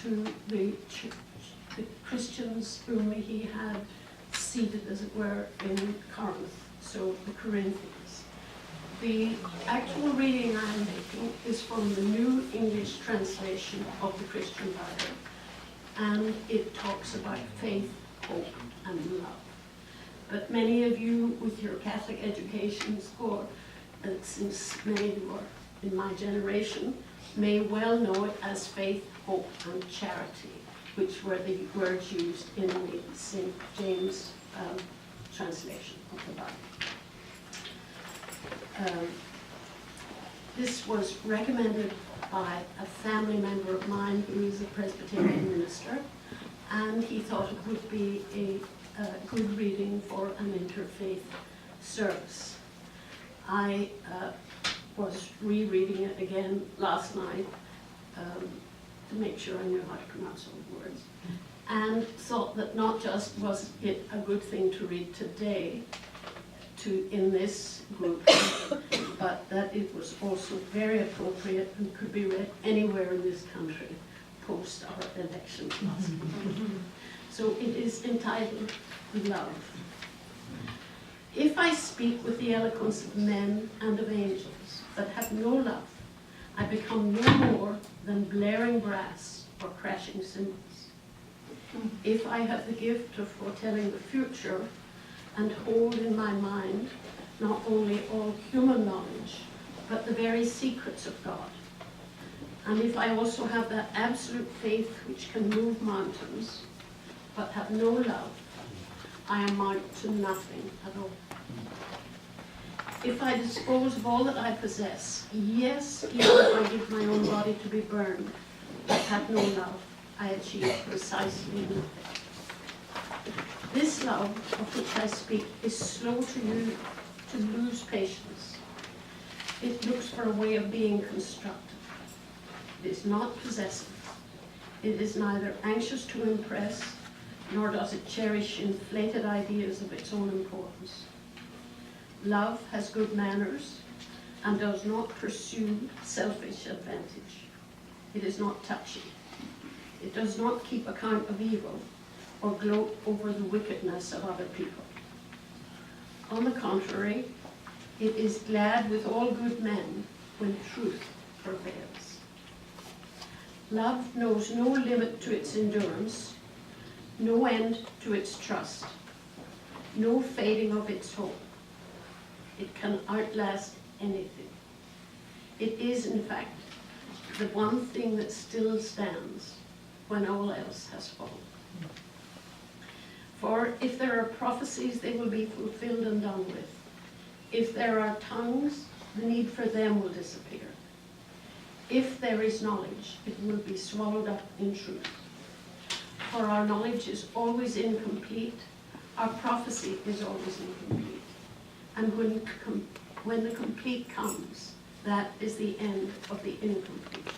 to the Christians whom he had seated, as it were, in Corinth, so the Corinthians. The actual reading I'm making is from the New English translation of the Christian Bible, and it talks about faith, hope, and love. But many of you with your Catholic educations, or since many who are in my generation, may well know it as faith, hope, and charity, which were the words used in the St. James translation of the Bible. This was recommended by a family member of mine who is a Presbyterian minister, and he thought it would be a good reading for an interfaith service. I was rereading it again last night to make sure I knew how to pronounce all the words, and thought that not just was it a good thing to read today in this group, but that it was also very appropriate and could be read anywhere in this country post our election last week. So it is entitled Love. If I speak with the eloquence of men and of angels, but have no love, I become no more than blaring brass or crashing cymbals. If I have the gift of foretelling the future and hold in my mind not only all human knowledge, but the very secrets of God, and if I also have that absolute faith which can move mountains, but have no love, I amount to nothing at all. If I dispose of all that I possess, yes, even if I give my own body to be burned, but have no love, I achieve precisely nothing. This love of which I speak is slow to lose patience. It looks for a way of being constructive. It is not possessive. It is neither anxious to impress, nor does it cherish inflated ideas of its own importance. Love has good manners and does not pursue selfish advantage. It is not touchy. It does not keep account of evil or gloat over the wickedness of other people. On the contrary, it is glad with all good men when truth prevails. Love knows no limit to its endurance, no end to its trust, no fading of its hope. It can outlast anything. It is, in fact, the one thing that still stands when all else has fallen. For if there are prophecies, they will be fulfilled and done with. If there are tongues, the need for them will disappear. If there is knowledge, it will be swallowed up in truth. For our knowledge is always incomplete, our prophecy is always incomplete. And when the complete comes, that is the end of the incomplete.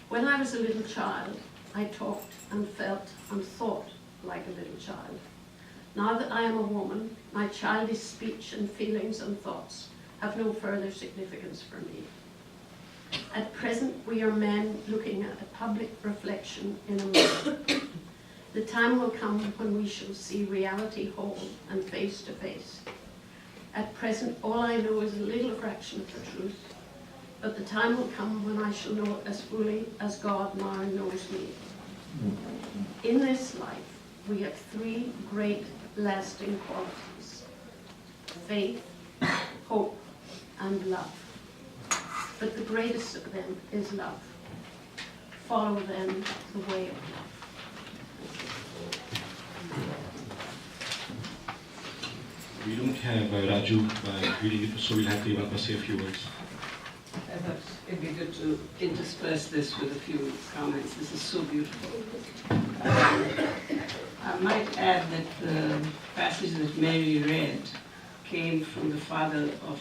When I was a little child, I talked and felt and thought like a little child. Now that I am a woman, my childish speech and feelings and thoughts have no further significance for me. At present, we are men looking at a public reflection in a mirror. The time will come when we shall see reality whole and face to face. At present, all I know is a little fraction of the truth, but the time will come when I shall know it as fully as God now knows me. In this life, we have three great lasting qualities: faith, hope, and love. But the greatest of them is love. Follow then the way of love. We don't have Raju reading it, so we'll have Tayyaba say a few words. I thought it'd be good to intersperse this with a few comments. This is so beautiful. I might add that the passage that Mary read came from the father of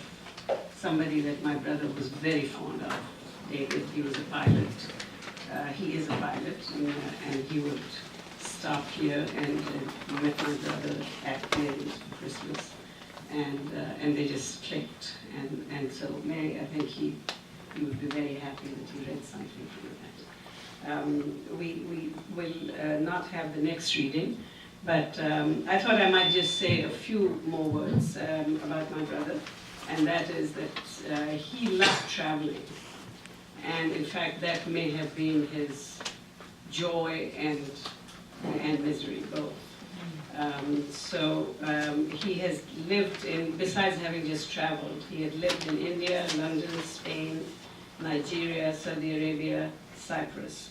somebody that my brother was very fond of, David. He was a pilot. He is a pilot, and he would stop here and met my brother at Mary's for Christmas, and they just clicked. And so Mary, I think he would be very happy that you read something from that. We will not have the next reading, but I thought I might just say a few more words about my brother, and that is that he loved traveling. And in fact, that may have been his joy and misery, both. He has lived in, besides having just traveled, he had lived in India, London, Spain, Nigeria, Saudi Arabia, Cyprus.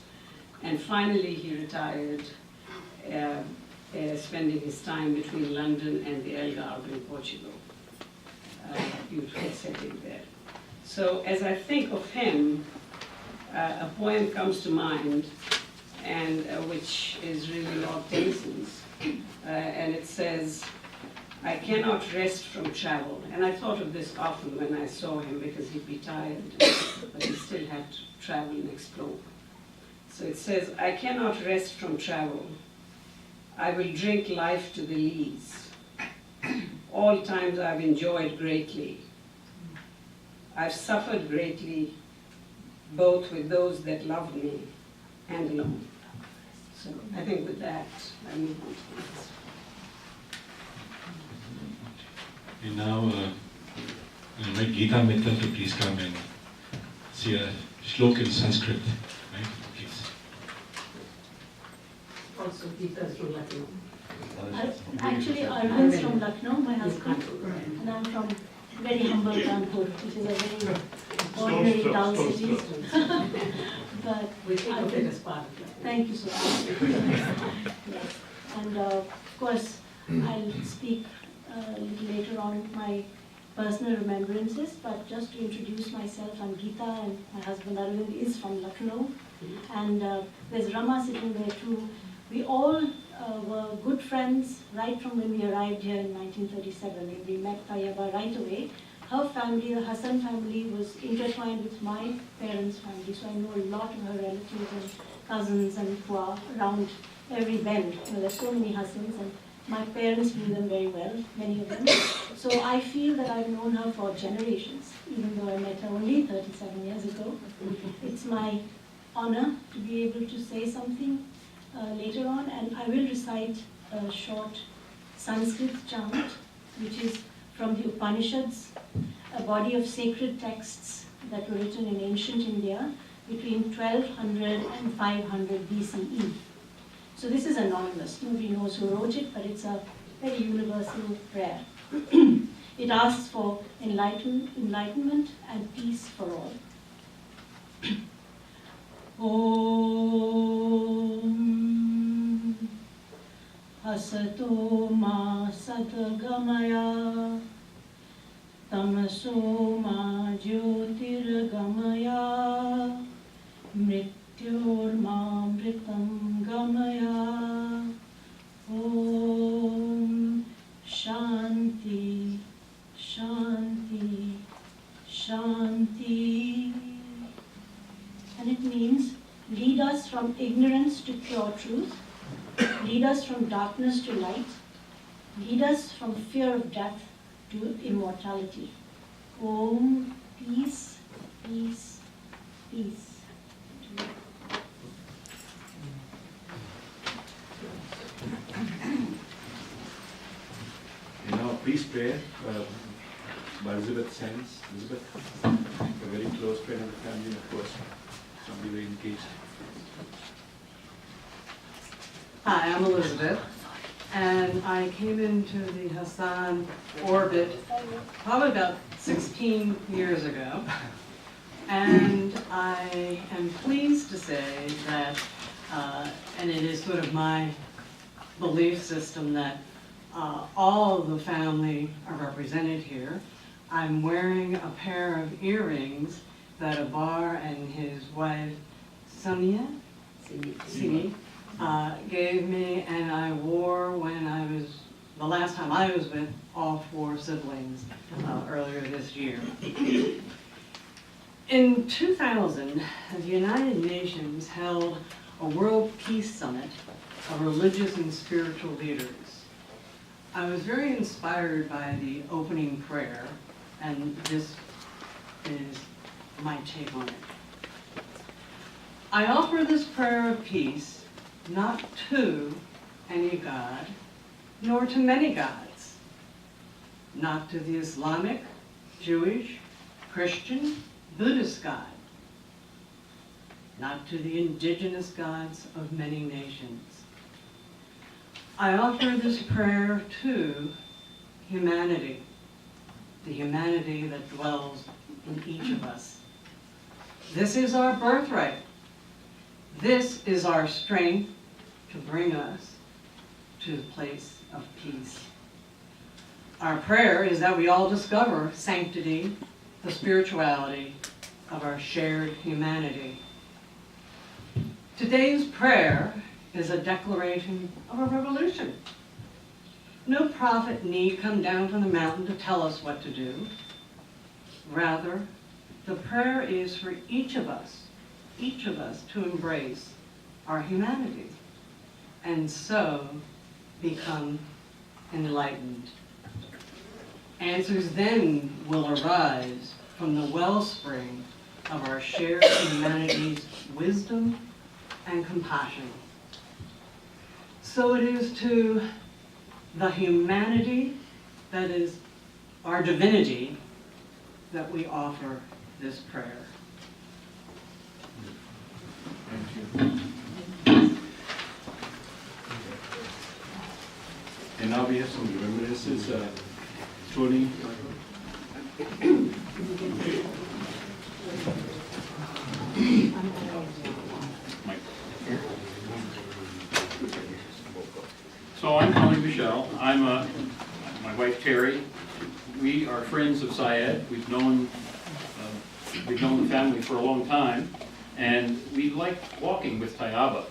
And finally he retired, spending his time between London and the Algarve in Portugal. Beautiful setting there. So as I think of him, a poem comes to mind, and which is really Lord Tennyson's, and it says, "I cannot rest from travel." And I thought of this often when I saw him, because he'd be tired, but he still had to travel and explore. So it says, "I cannot rest from travel. I will drink life to the lees. All times I've enjoyed greatly. I've suffered greatly, both with those that loved me and alone." So I think with that, I move on to the next. And now, I invite Geeta Mittal to please come and say a shlok in Sanskrit, right? Please. Also, Geeta is from Lucknow. Actually, Arlington's from Lucknow, my husband, and I'm from very humble Kanpur, which is a very ordinary dull city. But We think of it as part of Lucknow. thank you so much. Yes. And of course, I'll speak a little later on my personal remembrances, but just to introduce myself, I'm Geeta, and my husband Arvind is from Lucknow. And there's Rama sitting there too. We all were good friends right from when we arrived here in 1937. We met Tayyaba right away. Her family, the Hasan family, was intertwined with my parents' family, so I know a lot of her relatives and cousins and Pua around every bend. You know, there's so many Hasans, and my parents knew them very well, many of them. So I feel that I've known her for generations, even though I met her only 37 years ago. It's my honor to be able to say something later on, and I will recite a short Sanskrit chant, which is from the Upanishads, a body of sacred texts that were written in ancient India between 1200 and 500 BCE. So this is anonymous, nobody knows who wrote it, but it's a very universal prayer. It asks for enlightenment and peace for all. Om Asato ma satgamaya Tamaso ma jyotirgamaya Mrityor ma mritam gamaya. Om Shanti Shanti Shanti. And it means, lead us from ignorance to pure truth, lead us from darkness to light, lead us from fear of death to immortality. Om, peace, peace, peace. And now, peace prayer by Elizabeth Sands. Elizabeth, a very close friend of the family, and of course, somebody very engaged. Hi, I'm Elizabeth, and I came into the Hasan orbit probably about 16 years ago, and I am pleased to say that, and it is sort of my belief system that all of the family are represented here. I'm wearing a pair of earrings that Abar and his wife, Samia, Sini, gave me, and I wore when I was, the last time I was with all four siblings earlier this year. In 2000, the United Nations held a World Peace Summit of religious and spiritual leaders. I was very inspired by the opening prayer, and this is my take on it. I offer this prayer of peace not to any god, nor to many gods, not to the Islamic, Jewish, Christian, Buddhist God, not to the indigenous gods of many nations. I offer this prayer to humanity, the humanity that dwells in each of us. This is our birthright. This is our strength to bring us to the place of peace. Our prayer is that we all discover sanctity, the spirituality of our shared humanity. Today's prayer is a declaration of a revolution. No prophet need come down from the mountain to tell us what to do. Rather, the prayer is for each of us to embrace our humanity and so become enlightened. Answers then will arise from the wellspring of our shared humanity's wisdom and compassion. So it is to the humanity that is our divinity that we offer this prayer. Thank you. And now we have some remembrances. Tony. So I'm Tony Michelle. I'm my wife Terry. We are friends of Syed. We've known the family for a long time, and we like walking with Tayyaba.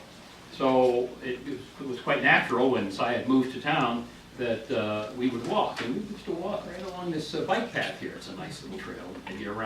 So it was quite natural when Syed moved to town that we would walk, and we used to walk right along this bike path here. It's a nice little trail, maybe around